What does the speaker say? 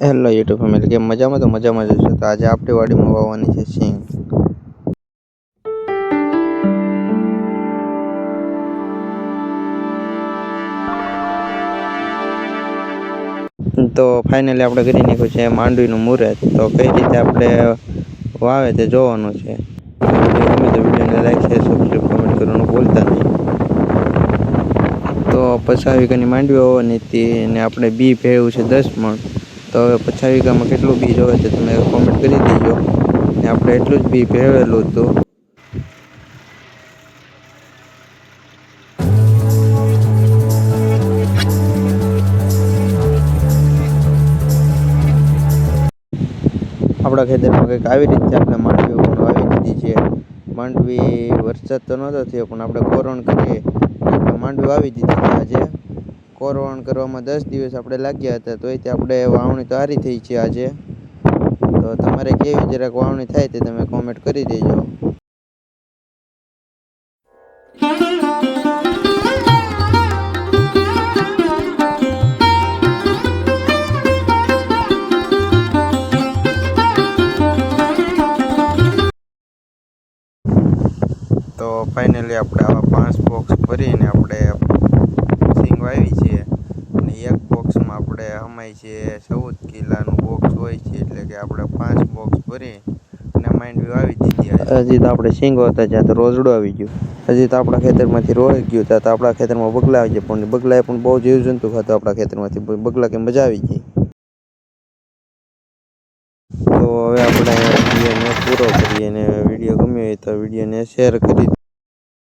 Hello YouTube family, કેમ મજામાં? તો મજામાં જ હશો. તો આજે આપણી વાડીમાં વાવવાની છે સિંગ. તો ફાઇનલી આપણે કરી નાખ્યું છે માંડવીનું મુહૂર્ત. તો કઈ રીતે આપણે વાવે તે જોવાનું છે. ગમે તો વિડીયોને લાઈક શેર સબસ્ક્રાઈબ કમેન્ટ કરવાનું ભૂલતા નહીં. તો 50 વીઘાની માંડવી હોવાની હતી ને આપણે બી ભેળ્યું છે 10 મણ. તો હવે 50 વીઘામાં કેટલું બી જોવે તે તમે કોમેન્ટ કરી દેજો. ને આપણે એટલું જ બી ભેળવેલું હતું. આપણા ખેતરમાં કંઈક આવી રીતે આપણે માંડવી પણ વાવી દીધી છે. માંડવી વરસાદ તો નહોતો થયો પણ આપણે કોરણ કરીએ આપણે માંડવી વાવી દીધી છે. આજે કોરણ કરવામાં 10 દિવસ આપણે લાગ્યા હતા, તોય તે આપણે વાવણી તો સારી થઈ છે આજે. તો તમારે કેવી જરાક વાવણી થાય તે તમે કોમેન્ટ કરી દેજો. તો ફાઇનલી આપણે આવા 5 બોક્સ ભરીને આપણે સિંગ વાવી છે. અને એક બોક્સમાં આપણે હમાય છે 14 કિલોનું બોક્સ હોય છે, એટલે કે આપણે 5 બોક્સ ભરી અને માંડવી વાવી દીધી. હજી તો આપણે સિંગ હોતા જ્યાં તો રોજડું આવી ગયું. હજી તો આપણા ખેતરમાંથી રોઈ ગયું ત્યાં તો આપણા ખેતરમાં બગલા આવી ગયા, પણ બગલાએ પણ બહુ જીવજંતુ ખાતો આપણા ખેતરમાંથી. બગલા કે મજા આવી ગઈ. તો હવે આપણે વિડીયોને પૂરો કરીએ, અને વિડીયો ગમ્યો હોય તો વિડીયોને શેર કરી